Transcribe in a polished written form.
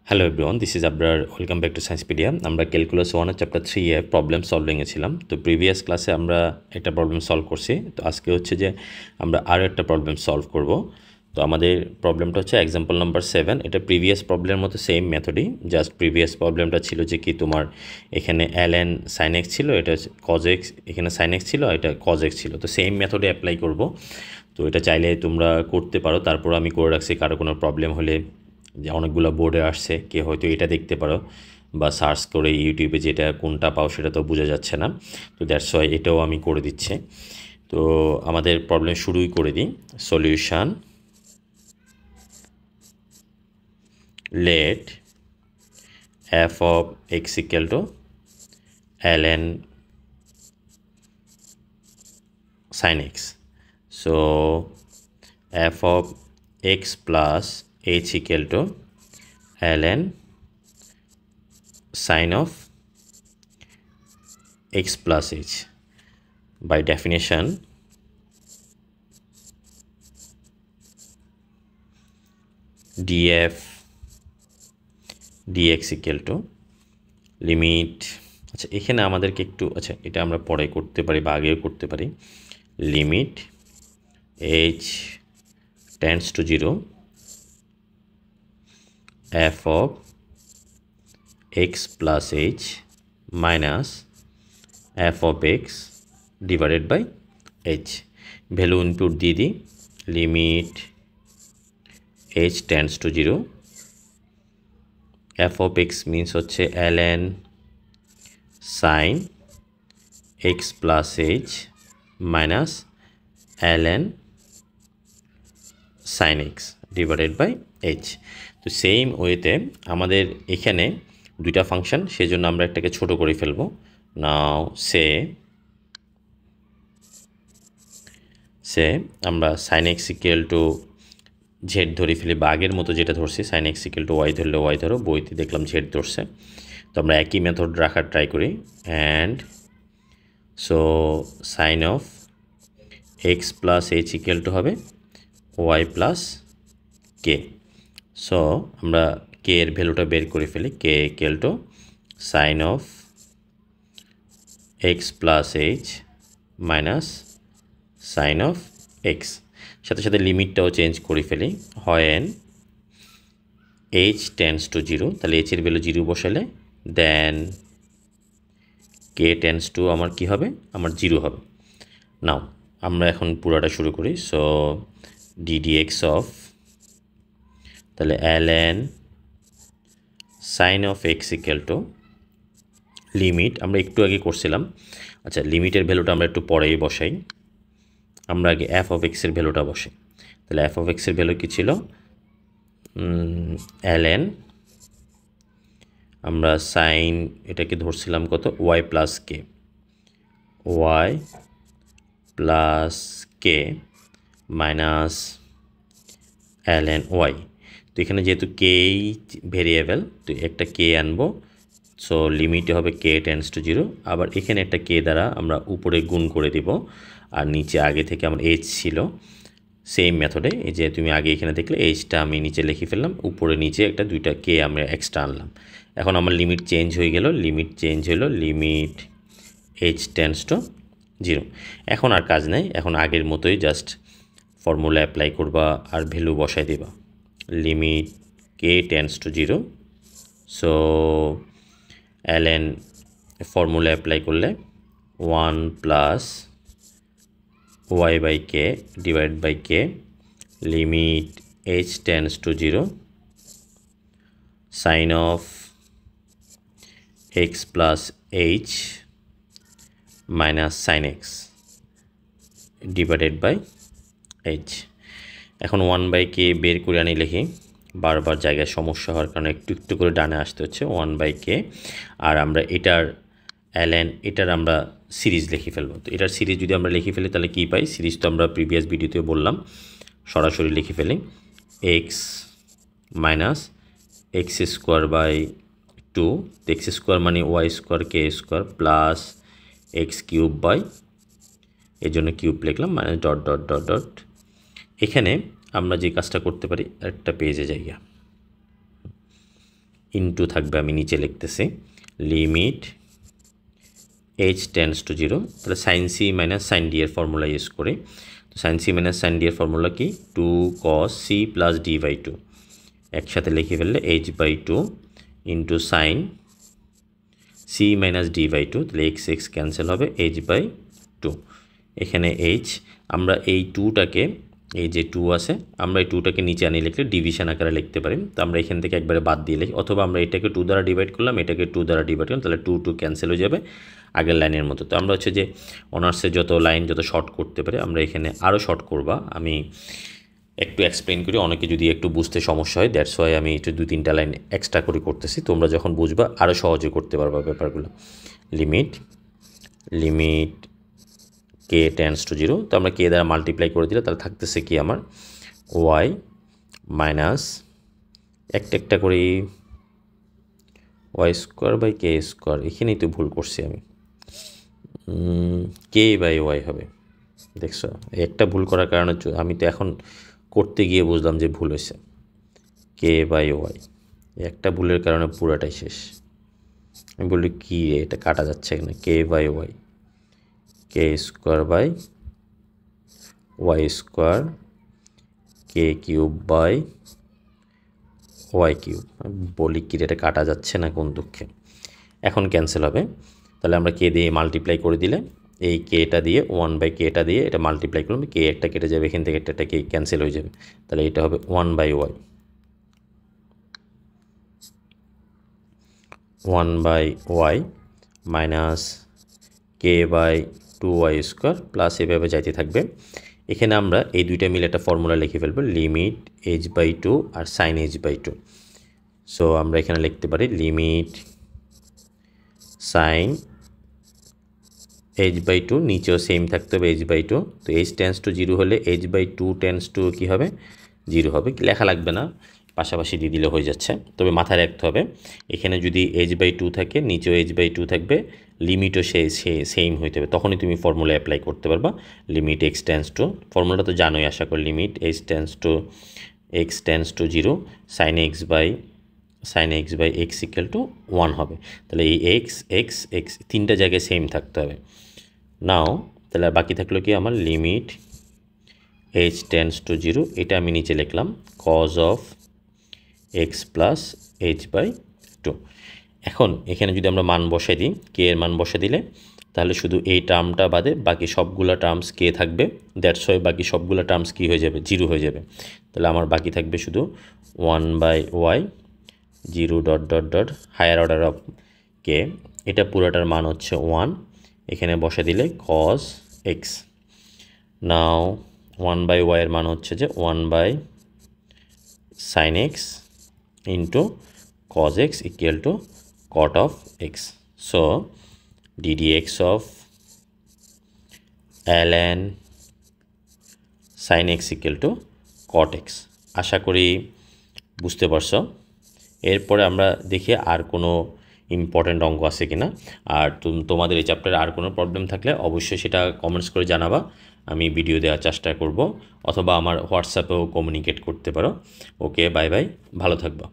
Hello everyone, this is Abrar. Welcome back to Sciencepedia. আমরা calculus 1 chapter 3 এ problem সলভিংয়ে ছিলাম। তো প্রিভিয়াস ক্লাসে আমরা একটা প্রবলেম সলভ করছি। তো আজকে হচ্ছে যে আমরা আরও একটা প্রবলেম সলভ করব। তো আমাদের প্রবলেমটা হচ্ছে এক্সাম্পল নাম্বার 7। এটা প্রিভিয়াস প্রবলেমের মতো সেম মেথডই, জাস্ট প্রিভিয়াস প্রবলেমটা ছিল যে কি তোমার এখানে ln sin x ছিল, এটা cos x, এখানে sin x ছিল, এটা cos x ছিল। তো সেম মেথডে অ্যাপ্লাই করব। তো এটা চাইলে তোমরা করতে পারো। তারপর আমি করে রাখছি, কারো কোনো প্রবলেম হলে যে অনেকগুলো বোর্ডে আসছে, কে হয়তো এটা দেখতে পারো বা সার্চ করে ইউটিউবে যেটা কোনটা পাও সেটা তো বোঝা যাচ্ছে না। তো দ্যাটস ওয়াই এটাও আমি করে দিচ্ছি। তো আমাদের প্রবলেম শুরুই করে দিই। Solution, let f of x equal to ln sin x. So f of x plus h equal to ln sin of x plus h. By definition, df dx equal to limit. আচ্ছা, এখানে আমাদেরকে একটু, আচ্ছা এটা আমরা পরে করতে পারি বা আগেও করতে পারি। Limit h tends to 0 f of x plus h minus f of x divided by h. Value input দিয়ে দিই। Limit h tends to 0, f of x means হচ্ছে ln sin x plus h minus ln sin x divided by h. তো same ওয়েতে আমাদের এখানে দুইটা function, সেজন্য আমরা একটাকে ছোট করে ফেলবো। নাও সে আমরা sin x equal to Z ধরে ফেলি, বা আগের মতো যেটা ধরছি sin x equal to Y ধরলে ওয়াই ধরো, বইতে দেখলাম জেড ধরছে। তো আমরা একই মেথড রাখার ট্রাই করি। And so sine of x plus h equal to হবে ওয়াই প্লাস কে। সো আমরা কে এর ভ্যালুটা বের করে ফেলি। K equal to sine of x plus H minus sine of x. সাথে সাথে লিমিটটাও চেঞ্জ করে ফেলি। হয় এইচ টেন্ডস টু 0, তাহলে এইচের ভ্যালু 0 বসালে দেন কে টেন্ডস টু আমার কি হবে, আমার 0 হবে। নাও আমরা এখন পুরাটা শুরু করি। সো ddx অফ, তাহলে ln sine of X equal to limit, আমরা একটু আগে করছিলাম। আচ্ছা, লিমিটের ভ্যালুটা আমরা একটু পরেই বসাই। আমরা আগে এফ অফ এক্সের ভ্যালুটা বসাই। তাহলে এফ অফ এক্সের ভ্যালু কী ছিল? ln, আমরা সাইন এটাকে ধরছিলাম কত, ওয়াই প্লাস কে, ওয়াই প্লাস কে মাইনাস ln ওয়াই। তো এখানে যেহেতু কেই ভেরিয়েবল, তো একটা কে আনবো। সো লিমিটে হবে কে টেন্ডস টু 0। আবার এখানে একটা কে দ্বারা আমরা উপরে গুণ করে দিব, আর নিচে আগে থেকে আমার এইচ ছিল। সেম মেথডে, এই যে তুমি আগে এখানে দেখলে এইচটা আমি নিচে লিখে ফেললাম, উপরে নিচে একটা দুইটা কে আমরা এক্সট্রা আনলাম। এখন আমার লিমিট চেঞ্জ হয়ে গেল, লিমিট চেঞ্জ হলো, লিমিট এইচ টেন্ডস টু 0। এখন আর কাজ নেই, এখন আগের মতোই জাস্ট ফর্মুলা অ্যাপ্লাই করবা আর ভ্যালু বসাই দেবা। Limit K tends to 0, so ln formula apply করলে 1 plus Y by K divide by K, limit H tends to 0 sine of x plus H minus sine X divided by H. এখন 1 by কে বের করে আনি লিখি, বারবার জায়গায় সমস্যা হওয়ার কারণে একটু একটু করে ডানে আসতে হচ্ছে। 1 বাই কে, আর আমরা এটার ln এটার আমরা সিরিজ লিখে ফেলবো। তো এটার সিরিজ যদি আমরা লিখে ফেলি তাহলে কী পাই? সিরিজ তো আমরা প্রিভিয়াস ভিডিওতে বললাম, সরাসরি লিখে ফেলি। X minus x square by 2, x square মানে y square k square plus x cube by, এর জন্য কিউব লিখলাম, মানে ডট ডট ডট ডট। এখানে আমরা যে কাজটা করতে পারি, একটা পেজে জায়গা ইনটু থাকবে, আমি নিচে লিখতেছি লিমিট h টেন্ডস টু 0, তাহলে sine C minus sine D এর ফর্মুলা ইউজ করি। তো sine C minus sine D এর ফর্মুলা কি, 2 cos c plus D by 2, একসাথে লিখে ফেললে h by 2 into sine C minus D by 2, তাহলে এক্স এক্স ক্যান্সেল হবে, h বাই 2। এখানে h আমরা এই 2টাকে, এই যে 2 আছে, আমরা এই 2টাকে নিচে আনিয়ে লিখলে ডিভিশন আকারে লিখতে পারি। তো আমরা এখান থেকে একবারে বাদ দিয়ে লিখি, অথবা আমরা এটাকে 2 দ্বারা ডিভাইড করলাম, এটাকে 2 দ্বারা ডিভাইড করলাম, তাহলে 2 ক্যান্সেল হয়ে যাবে আগের লাইনের মতো। তো আমরা হচ্ছে যে অনার্সে যত লাইন যত শর্ট করতে পারে আমরা এখানে আরও শর্ট করবা। আমি একটু এক্সপ্লেন করি, অনেকে যদি একটু বুঝতে সমস্যা হয়, দ্যাটস ওয়াই আমি একটু 2-3টা লাইন এক্সট্রা করে করতেছি। তোমরা যখন বুঝবা আরও সহজে করতে পারবা ব্যাপারগুলো। লিমিট কে টেন্ডস টু 0, তো আমরা কে দ্বারা মাল্টিপ্লাই করে দিলে তাহলে থাকতেছে কি আমার ওয়াই মাইনাস একটা করে Y square by K square, এখানেই তো ভুল করছি আমি, কে বাই ওয়াই হবে। দেখছো, একটা ভুল করার কারণে আমি তো এখন করতে গিয়ে বুঝলাম যে ভুল হয়েছে, কে বাই ওয়াই, একটা ভুলের কারণে পুরোটাই শেষ। আমি বলি কি এটা কাটা যাচ্ছে এখানে, k by y, k square by y square, k cube by y cube. বলি কি এটা কাটা যাচ্ছে না, কোন দুঃখে। এখন ক্যান্সেল হবে, তাহলে আমরা কে দিয়ে মাল্টিপ্লাই করে দিলে এই কেটা দিয়ে 1 বাই কেটা দিয়ে এটা মাল্টিপ্লাই করলাম, কে একটা কেটে যাবে, এখান থেকে একটা কে ক্যান্সেল হয়ে যাবে, তাহলে এটা হবে 1 by Y, 1 by Y minus K by 2y square plus এভাবে যাইতে থাকবে। এখানে আমরা এই দুইটা মিলে একটা ফর্মুলা লিখে ফেলবো, লিমিট h বাই 2 আর সাইন h বাই 2। সো আমরা এখানে লিখতে পারি লিমিট সাইন h বাই 2, নিচেও সেম থাকতে হবে h বাই 2। তো h টেন্ডস টু 0 হলে h বাই 2 টেন্ডস টু কী হবে, 0 হবে। লেখা লাগবে না, পাশাপাশি দিয়ে দিলে হয়ে যাচ্ছে। তবে মাথায় রাখতে হবে এখানে যদি h বাই 2 থাকে, নিচেও h বাই 2 থাকবে, লিমিটও সেম হইতে হবে, তখনই তুমি ফর্মুলা অ্যাপ্লাই করতে পারবা। লিমিট x টেন্ডস টু, ফর্মুলাটা তো জানোই আশা করি, limit x tends to 0 sine x by x equal to 1 হবে। তাহলে এই x তিনটা জায়গায় সেম থাকতে হবে। নাও তাহলে বাকি থাকলো কি আমার লিমিট h টেন্ডস টু 0, এটা আমি নিচে লিখলাম cos of x plus h by 2। এখন এখানে যদি আমরা মান বসাই দিই, কে এর মান বসে দিলে তাহলে শুধু এই টার্মটা বাদে বাকি সবগুলো টার্মস কে থাকবে, দ্যাটস ওয়াই বাকি সবগুলো টার্মস কী হয়ে যাবে, 0 হয়ে যাবে। তাহলে আমার বাকি থাকবে শুধু 1 by y 0 dot dot dot higher order of k, এটা পুরোটার মান হচ্ছে 1, এখানে বসে দিলে কজ এক্স। নাও 1 বাই ওয়াইয়ের মান হচ্ছে যে 1 by sine X into cos x equal to cot of x. So ddx of ln sin x equal to cot x. আশা করি বুঝতে পারছো। এরপরে আমরা দেখি আর কোনো ইম্পর্ট্যান্ট অঙ্ক আছে কিনা। আর তোমাদের এই চ্যাপ্টারে আর কোনো প্রবলেম থাকলে অবশ্যই সেটা কমেন্টস করে জানাবা, আমি ভিডিও দেওয়ার চেষ্টা করব, অথবা আমার হোয়াটসঅ্যাপেও কমিউনিকেট করতে পারো। ওকে, বাই বাই, ভালো থাকবা।